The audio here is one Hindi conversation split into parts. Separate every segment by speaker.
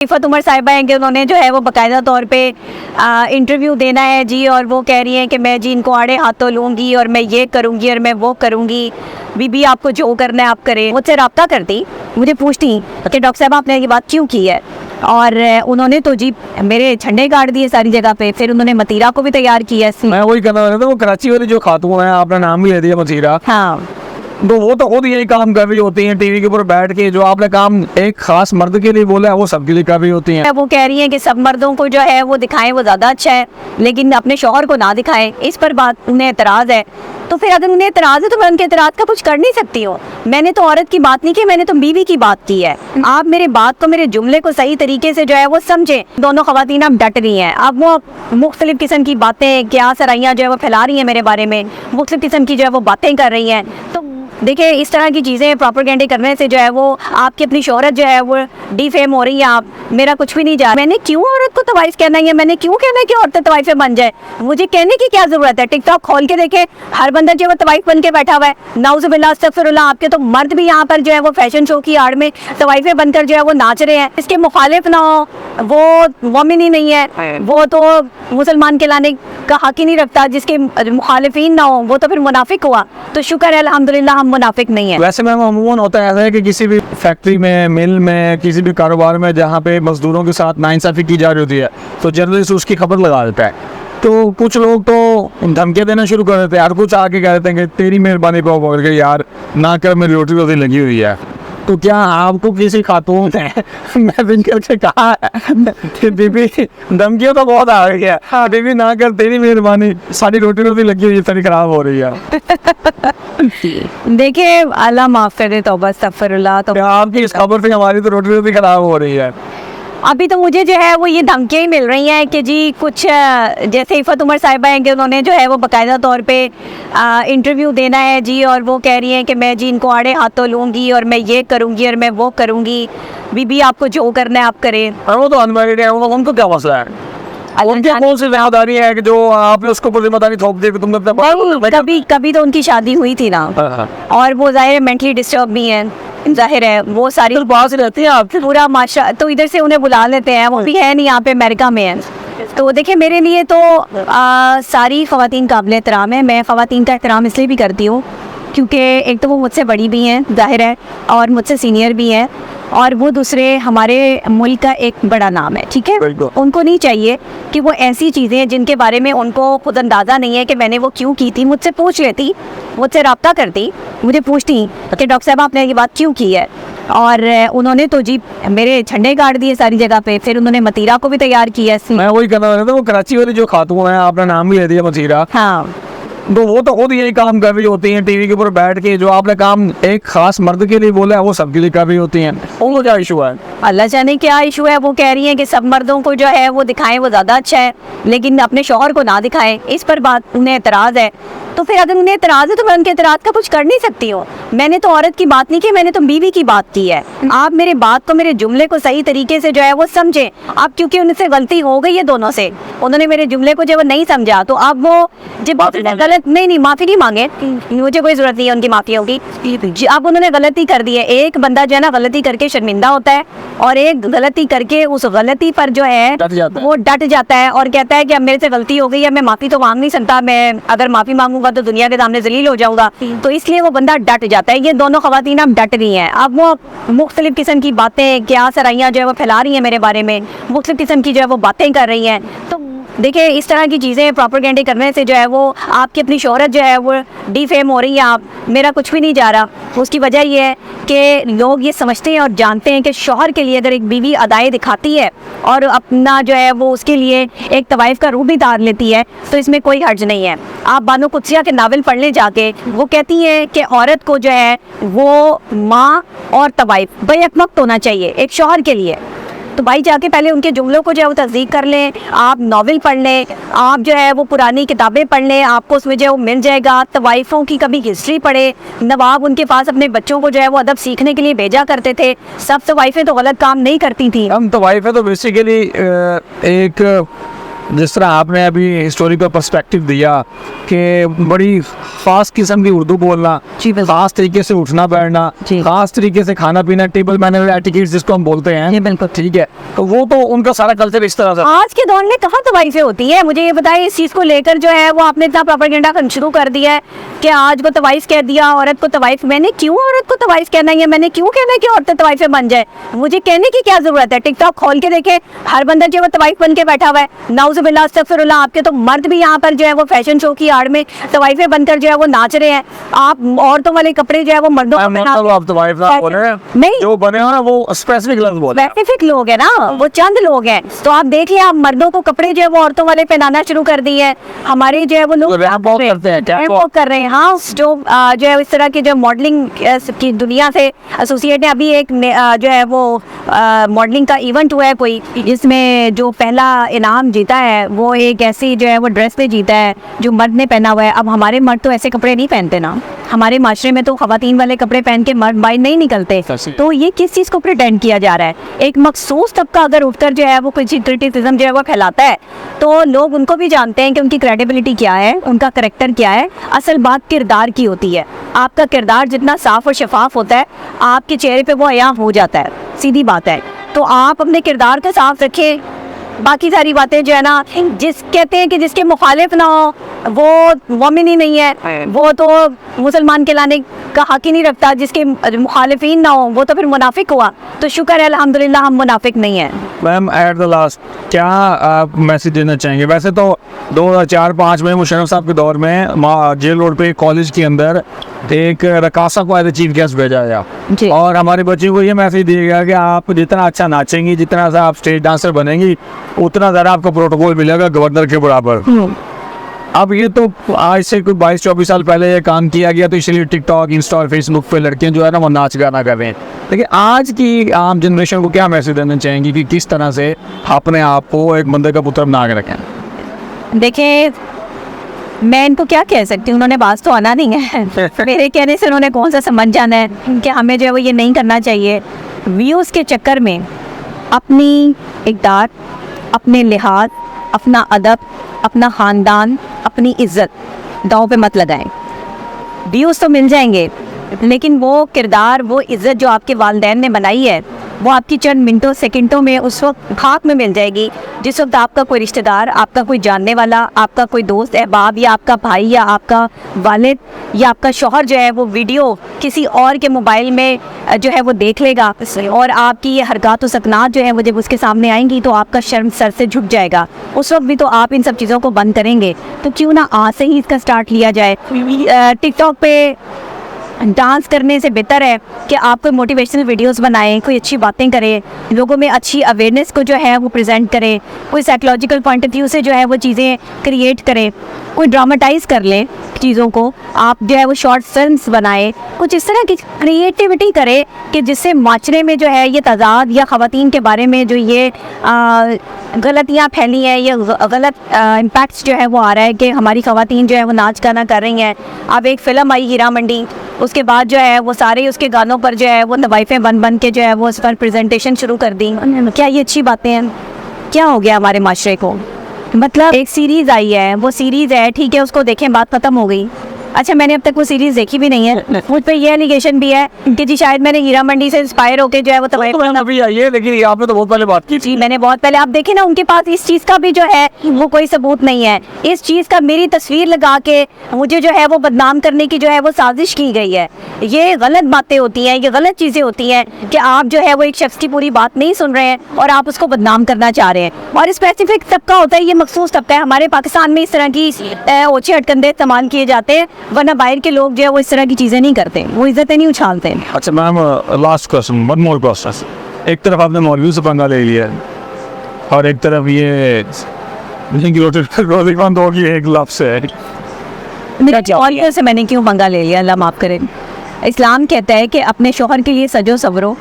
Speaker 1: इफ़त उमर साहिबा हैं कि उन्होंने जो है वो बाकायदा तौर पे इंटरव्यू देना है जी, और वो कह रही हैं कि मैं जी इनको आड़े हाथों लूँगी और मैं ये करूँगी और मैं वो करूँगी, बीबी आपको जो करना है आप करें। मुझसे रब्ता करती, मुझे पूछती कि डॉक्टर साहब आपने ये बात क्यों की है, और उन्होंने तो जी मेरे झंडे गाड़ दिए सारी जगह पे। फिर उन्होंने मतीरा को भी तैयार किया।
Speaker 2: मैं वही कहना चाहता था, वो कराची वाली जो खातून है, आपने नाम भी ले दिया मतीरा,
Speaker 1: हाँ,
Speaker 2: तो वो तो खुद यही काम कर रही होती हैं टीवी के ऊपर बैठ के। जो आपने काम एक खास मर्द के लिए बोला है वो सबके लिए कर रही होती हैं।
Speaker 1: वो कह रही हैं कि सब मर्दों को जो है वो दिखाएं वो ज़्यादा अच्छा है, लेकिन अपने शौहर को ना दिखाएं। इस पर बात उन्हें एतराज़ है। तो फिर अगर उन्हें एतराज़ है तो मैं उनके एतराज़ का कुछ कर नहीं सकती हूँ। मैंने तो औरत की बात नहीं की, मैंने तो बीवी की बात की है। आप मेरे बात को, मेरे जुमले को सही तरीके से जो है वो समझें। दोनों ख़वातीन अब डट रही हैं। अब वो मुख्तलिफ़ किस्म की बातें, क्या सराइयाँ जो है वो फैला रही हैं मेरे बारे में, मुख्तलिफ़ किस्म की जो है वो बातें कर रही हैं। तो देखिए, इस तरह की चीज़ें प्रोपेगेंडे करने से जो है वो आपकी अपनी शोहरत जो है वो डिफेम हो रही है। आप मेरा कुछ भी नहीं जा। मैंने क्यों औरत को तवाइफ कहना है, मैंने क्यों कहना है कि औरतें तवाइफे बन जाए? मुझे कहने की क्या ज़रूरत है? टिकटॉक खोल के देखे, हर बंदा जो है वो तवाइफ बन के बैठा हुआ है। नाउज़ुबिल्लाह अस्तगफिरुल्लाह। आपके तो मर्द भी यहाँ पर जो है वो फैशन शो की आड़ में तवाइफे बनकर जो है वो नाच रहे हैं। इसके मुखालिफ ना हो वो मोमिन ही नहीं है, वो तो मुसलमान कहलाने का हक ही नहीं रखता। जिसके मुखालिफिन ना हो वो तो फिर मुनाफिक हुआ। तो शुक्र है अल्हम्दुलिल्लाह हम मुनाफिक नहीं है।
Speaker 2: वैसे मैम अमूमन होता है ऐसा है कि किसी भी फैक्ट्री में, मिल में, किसी भी कारोबार में जहाँ पे मजदूरों के साथ नाइंसाफ़ी की जा रही होती है तो जर्नलिस्ट उसकी खबर लगा देता है। तो कुछ लोग तो धमकियाँ देना शुरू कर देते हैं, हर कुछ आके कह देते हैं कि तेरी मेहरबानी पे बोल के यार ना कर, मेरी रोटी रोटी लगी हुई है। तो क्या आपको किसी खातून ने मैसेज करके कहा है कि बीबी धमकियाँ तो बहुत आ गई है, हाँ बीबी ना कर, तेरी मेहरबानी, सारी रोटी रोटी लगी हुई है, सारी खराब हो रही है?
Speaker 1: देखिए, अल्लाह माफ़ कर दे, तौबा अस्तगफिरुल्लाह। तो
Speaker 2: आपकी इस खबर से हमारी तो रोटी रोटी खराब हो रही है।
Speaker 1: अभी तो मुझे जो है वो ये धमकियाँ ही मिल रही हैं कि जी कुछ जैसे इफ़त उमर साहिबा हैं कि उन्होंने जो है वो बाकायदा तौर पे इंटरव्यू देना है जी, और वो कह रही हैं कि मैं जी इनको आड़े हाथों लूँगी और मैं ये करूँगी और मैं वो करूँगी, बीबी आपको जो करना है आप करें।
Speaker 2: वो तो अनमैरिड है, उनको क्या मसला है? उनकी कौन सी जिम्मेदारी है कि जो आपने उसको ऊपर जिम्मेदारी थोप दी कि तुमने अपने
Speaker 1: कभी तो उनकी शादी हुई थी ना, और वो जाहिर है मेंटली डिस्टर्ब भी हैं, जाहिर है वो सारी
Speaker 2: तो पास ही रहती है आपके
Speaker 1: पूरा माशा, तो इधर से उन्हें बुला लेते हैं। वो भी है नहीं यहाँ पे, अमेरिका में है। तो देखिए, मेरे लिए तो सारी ख़वातीन काबिल एहतराम है। मैं ख़वातीन का एहतराम इसलिए भी करती हूँ क्योंकि एक तो वो मुझसे बड़ी भी हैं जाहिर है, और मुझसे सीनियर भी हैं, और वो दूसरे हमारे मुल्क का एक बड़ा नाम है। ठीक है, उनको नहीं चाहिए कि वो ऐसी चीज़ें जिनके बारे में उनको खुद अंदाज़ा नहीं है कि मैंने वो क्यों की थी, मुझसे पूछ लेती, मुझसे रब्ता करती, मुझे पूछती कि डॉक्टर साहब आपने ये बात क्यों की है, और उन्होंने तो जी मेरे झंडे गाड़ दिए सारी जगह पे। फिर उन्होंने मतीरा को भी तैयार किया।
Speaker 2: मैं वही कहना चाहता था, वो कराची वाली जो खातून है, आपने नाम भी ले दिया मतीरा,
Speaker 1: हाँ,
Speaker 2: तो वो तो खुद यही काम कर रही होती हैं टीवी के ऊपर बैठ के। जो आपने काम एक खास मर्द के लिए बोला है वो सबके लिए कर रही होती हैं। उनको क्या इशू है?
Speaker 1: अल्लाह जाने क्या इशू है। वो कह रही हैं कि सब मर्दों को जो है वो दिखाएं वो ज़्यादा अच्छा है, लेकिन अपने शौहर को ना दिखाएं। इस पर बात उन्हें एतराज़ है। तो फिर अगर उन्हें एतराज़ है तो मैं उनके एतराज़ का कुछ कर नहीं सकती हूँ। मैंने तो औरत की बात नहीं की, मैंने तो बीवी की बात की है। आप मेरे बात को, मेरे जुमले को सही तरीके से जो है वो समझें। आप क्योंकि उनसे गलती हो गई है दोनों से, उन्होंने मेरे जुमले को जो वो नहीं समझा, तो अब वो जब गलत नहीं माफ़ी नहीं मांगे, मुझे कोई ज़रूरत नहीं है उनकी माफ़ियों की। अब उन्होंने गलती कर दी है। एक बंदा जो है ना गलती करके शर्मिंदा होता है, और एक गलती करके उस गलती पर जो है वो डट जाता है और कहता है कि अब मेरे से गलती हो गई है, मैं माफ़ी तो मांग नहीं सकता, मैं अगर माफ़ी मांगूंगा तो दुनिया के सामने जलील हो जाऊंगा। तो इसलिए वो बंदा डट जाता है। ये दोनों ख़वातीन अब डट रही हैं। अब वो मुख्तलिफ़ किस्म की बातें, क्या सराइयाँ जो है वो फैला रही हैं मेरे बारे में, मुख्तलिफ़ किस्म की जो है वो बातें कर रही हैं। तो देखिए, इस तरह की चीज़ें प्रोपेगेंडे करने से जो है वो आपकी अपनी शोहरत जो है वो डिफेम हो रही है। आप मेरा कुछ भी नहीं जा रहा। उसकी वजह ये है कि लोग ये समझते हैं और जानते हैं कि शौहर के लिए अगर एक बीवी अदाएँ दिखाती है और अपना जो है वो उसके लिए एक तवाइफ का रूप भी धार लेती है तो इसमें कोई हर्ज नहीं है। आप बानो कुदसिया के नावल पढ़ने जाके वो कहती हैं कि औरत को जो है वो माँ और तवाइफ बेअकमक्त होना चाहिए एक शौहर के लिए। तो भाई जाके पहले उनके जुमलों को जो है वो तस्दीक कर लें, आप नावल पढ़ लें, आप जो है वो पुरानी किताबें पढ़ लें, आपको उसमें जो है वो मिल जाएगा। तवाइफ़ों की कभी हिस्ट्री पढ़े। नवाब उनके पास अपने बच्चों को जो है वो अदब सीखने के लिए भेजा करते थे। सब तवाइफ़ें तो गलत काम नहीं करती थी।
Speaker 2: हम तवाइफ़ें तो बेसिकली एक जिस तरह आपने अभी हिस्टोरिकल पर्सपेक्टिव दिया कि बड़ी खास किस्म की उर्दू बोलना,
Speaker 1: जी, बिल्कुल।
Speaker 2: खास तरीके से उठना बैठना,
Speaker 1: जी।
Speaker 2: खास तरीके से खाना पीना, टेबल मैनर एटिकेट्स जिसको हम बोलते हैं,
Speaker 1: जी, बिल्कुल।
Speaker 2: ठीक है, तो वो तो उनका सारा कल्चर इस तरह से।
Speaker 1: आज के दौर में कहाँ तवाइफें होती है? मुझे ये बताइए, इस चीज़ को लेकर जो है वो आपने इतना प्रोपेगेंडा शुरू कर दिया है कि आज को तवाइफ कह दिया, औरत को तवाइफ। मैंने क्यों औरत को तवाइफ कहना है? मैंने क्यों कहना है कि औरतें तवाइफें बन जाए? मुझे कहने की क्या जरूरत है? टिकटॉक खोल के देखे, हर बंदा जो है वो तवाइफ बन के बैठा हुआ है। नाउजुबिल्लाह अस्तगफिरुल्लाह। आपके तो मर्द भी यहाँ पर जो है वो फैशन शो की आड़ में तवाइफें बनकर जो है वो नाच रहे हैं। आप औरतों वाले कपड़े जो है वो मर्दों को पहना-
Speaker 2: आप तो वाइफ ना बोल रहे हैं,
Speaker 1: नहीं,
Speaker 2: जो बने हो ना वो स्पेसिफिक लफ्ज बोले।
Speaker 1: स्पेसिफिक लोग है ना, वो चंद लोग हैं। तो आप देखिए, आप मर्दों को कपड़े जो है वो औरतों वाले पहनाना शुरू कर दिए हैं। हमारे जो है वो लोग
Speaker 2: रैप वॉक करते हैं,
Speaker 1: रैप वॉक कर रहे हैं। हाँ, जो है इस तरह की जो मॉडलिंग की दुनिया से एसोसिएट है। अभी एक जो है वो मॉडलिंग का इवेंट हुआ है कोई, जिसमें जो पहला इनाम जीता है वो एक ऐसी जो है वो ड्रेस पे जीता है जो मर्द ने पहना हुआ है। अब हमारे मर्द तो ऐसे कपड़े नहीं पहनते ना, हमारे माशरे में तो खवातीन वाले कपड़े पहन के मर्द बाहर नहीं निकलते। तो ये किस चीज़ को प्रिटेंड किया जा रहा है? एक मखसूस तबका अगर उठकर जो है वो कुछ क्रिटिसिज्म जो है वो फैलाता है, तो लोग उनको भी जानते हैं कि उनकी क्रेडिबिलिटी क्या है, उनका करेक्टर क्या है। असल बात किरदार की होती है। आपका किरदार जितना साफ और शफाफ होता है, आपके चेहरे पे वो अया हो जाता है, सीधी बात है। तो आप अपने किरदार का साफ रखें। बाकी सारी बातें जो है ना, जिस कहते हैं कि जिसके मुखालिफ ना हो वो मोमिन ही नहीं है, वो तो मुसलमान कहलाने का हक ही नहीं रखता। जिसके मुखालिफीन ना हो वो तो फिर मुनाफिक हुआ। तो शुक्र है अल्हम्दुलिल्लाह हम मुनाफिक नहीं है।
Speaker 2: मैम एट द लास्ट क्या आप मैसेज देना चाहेंगे? वैसे तो 2004-05 में मुशर्रफ साहब के दौर में जेल रोड पे कॉलेज के अंदर एक रकासा को एज ए चीफ गेस्ट भेजा गया
Speaker 1: जी।
Speaker 2: और हमारे बच्चों को ये मैसेज दिया गया कि आप जितना अच्छा नाचेंगी, जितना सा आप स्टेज डांसर बनेंगी, उतना ज़्यादा आपको प्रोटोकॉल मिलेगा गवर्नर के बराबर। अब ये तो आज से कोई 22-24 साल पहले ये काम किया गया, तो इसलिए टिकटॉक, इंस्टा और फेसबुक पे लड़कियां जो है ना वो नाच गाना कर रहे हैं। लेकिन आज की आम जनरेशन को क्या मैसेज देना चाहेंगी कि किस तरह से अपने आप को एक बंदे का पुत्र बना के रखें?
Speaker 1: देखिए, मैं इनको क्या कह सकती हूँ, उन्होंने बात तो आना नहीं है। मेरे कहने से उन्होंने कौन सा समझ जाना है कि हमें जो है वो ये नहीं करना चाहिए। व्यूज़ के चक्कर में अपनी इक़दार, अपने लिहाज, अपना अदब, अपना ख़ानदान, अपनी इज़्ज़त दांव पे मत लगाएं। व्यूज़ तो मिल जाएंगे, लेकिन वो किरदार, वो इज़्ज़त जो आपके वालिदैन ने बनाई है, वो आपकी चंद मिनटों सेकंडों में उस वक्त खाक में मिल जाएगी जिस वक्त आपका कोई रिश्तेदार, आपका कोई जानने वाला, आपका कोई दोस्त अहबाब या आपका भाई या आपका वालिद या आपका शौहर जो है वो वीडियो किसी और के मोबाइल में जो है वो देख लेगा। और आपकी ये हरकत व सकनात जो है वो जब उसके सामने आएंगी तो आपका शर्म सर से झुक जाएगा। उस वक्त भी तो आप इन सब चीज़ों को बंद करेंगे। तो क्यों ना आज से ही इसका स्टार्ट लिया जाए। टिकटॉक पे डांस करने से बेहतर है कि आप कोई मोटिवेशनल वीडियोस बनाएं, कोई अच्छी बातें करें, लोगों में अच्छी अवेयरनेस को जो है वो प्रेजेंट करें, कोई साइकोलॉजिकल पॉइंट ऑफ व्यू से जो है वो चीज़ें क्रिएट करें, कोई ड्रामेटाइज कर लें चीज़ों को, आप जो है वो शॉर्ट फिल्म्स बनाएं, कुछ इस तरह की क्रिएटिविटी करें कि जिससे माशरे में जो है ये तजाद या ख़वातीन के बारे में जो ये गलतियाँ फैली हैं, ये गलत इम्पैक्ट्स जो है वो आ रहा है कि हमारी ख़वातीन जो है वो नाच गाना कर रही हैं। अब एक फ़िल्म आई हीरा मंडी, उसके बाद जो है वो सारे उसके गानों पर जो है वो तवाइफें बन के जो है वो उस पर प्रेजेंटेशन शुरू कर दी। क्या ये अच्छी बातें हैं? क्या हो गया हमारे माशरे को? मतलब एक सीरीज़ आई है, वो सीरीज़ है, ठीक है, उसको देखें, बात ख़त्म हो गई। अच्छा, मैंने अब तक वो सीरीज़ देखी भी नहीं है। मुझ पर ये एलिगेशन भी है कि जी शायद मैंने हीरा मंडी से इंस्पायर होकर जो है वो
Speaker 2: अभी आई है, लेकिन ये आपने तो बहुत पहले बात की
Speaker 1: जी, मैंने बहुत पहले। आप देखें ना, उनके पास इस चीज़ का भी जो है वो कोई सबूत नहीं है। इस चीज़ का मेरी तस्वीर लगा के मुझे जो है वो बदनाम करने की जो है वो साजिश की गई है। ये गलत बातें होती हैं, ये गलत चीज़ें होती हैं कि आप जो है वो एक शख्स की पूरी बात नहीं सुन रहे हैं और आप उसको बदनाम करना चाह रहे हैं। और स्पेसिफिक तबका होता है, ये मखसूस तबका है। हमारे पाकिस्तान में इस तरह की ओछे हटकंदे इस्तेमाल किए जाते हैं, वरना बाहर के लोग जो है वो इस तरह की चीज़ें नहीं करते, वो इज्जतें नहीं उछालते।
Speaker 2: अच्छा ma'am, last question, one more question. एक तरफ आपने मौलवी से पंगा ले लिया और एक तरफ ये रोज़ीमंद होगी एक लफ्ज़ है।
Speaker 1: और से मैंने क्यों पंगा ले लिया? अल्लाह माफ़ करे। इस्लाम कहता है कि अपने शौहर के लिए सजो सवरो।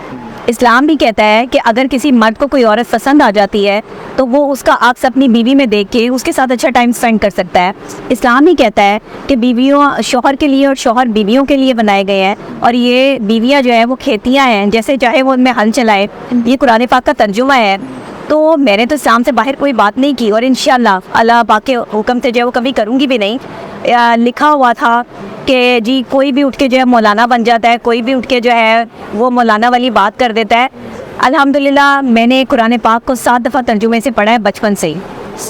Speaker 1: इस्लाम भी कहता है कि अगर किसी मर्द को कोई औरत पसंद आ जाती है तो वो उसका अक्स अपनी बीवी में देख के उसके साथ अच्छा टाइम स्पेंड कर सकता है। इस्लाम ही कहता है कि बीवियों शौहर के लिए और शौहर बीवियों के लिए बनाए गए हैं, और ये बीवियां जो है वो खेतियां हैं, जैसे चाहे वो उनमें हल चलाए। ये कुरान पाक का तर्जुमा है। तो मैंने तो इस्लाम से बाहर कोई बात नहीं की और इंशाल्लाह अल्लाह पाक के हुक्म से जो है वो कभी करूँगी भी नहीं। लिखा हुआ था कि जी कोई भी उठ के जो है मौलाना बन जाता है, कोई भी उठ के जो है वो मौलाना वाली बात कर देता है। अल्हम्दुलिल्लाह मैंने कुरान पाक को 7 दफ़ा तर्जुमे से पढ़ा है बचपन से ही।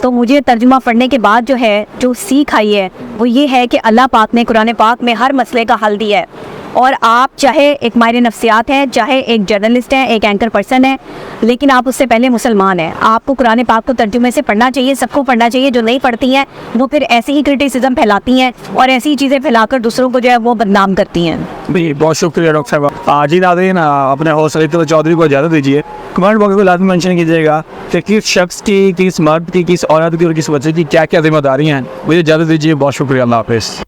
Speaker 1: तो मुझे तर्जुमा पढ़ने के बाद जो है जो सीख आई है वो ये है कि अल्लाह पाक ने कुरान पाक में हर मसले का हल दिया है। और आप चाहे एक माहिर नफ्सियात हैं, चाहे एक जर्नलिस्ट हैं, एक एंकर पर्सन है, लेकिन आप उससे पहले मुसलमान हैं। आपको कुरान पाक को तर्जुमे से पढ़ना चाहिए, सबको पढ़ना चाहिए। जो नहीं पढ़ती हैं वो फिर ऐसी ही क्रिटिसिज्म फैलाती हैं और ऐसी चीज़ें फैलाकर दूसरों को जो है वो बदनाम करती हैं।
Speaker 2: भाई बहुत शुक्रिया डॉक्टर साहब। आज ही नाज़रीन अपने होस्ट सलीम चौधरी को इजाज़त दीजिए। कमेंट बॉक्स में लाजमी मेंशन कीजिएगा कि किस शख्स की, किस मर्द की, किस औरत की और किस बच्चे की क्या क्या जिम्मेदारियाँ हैं। मुझे इजाज़त दीजिए। बहुत शुक्रिया। अल्लाह हाफ़िज़।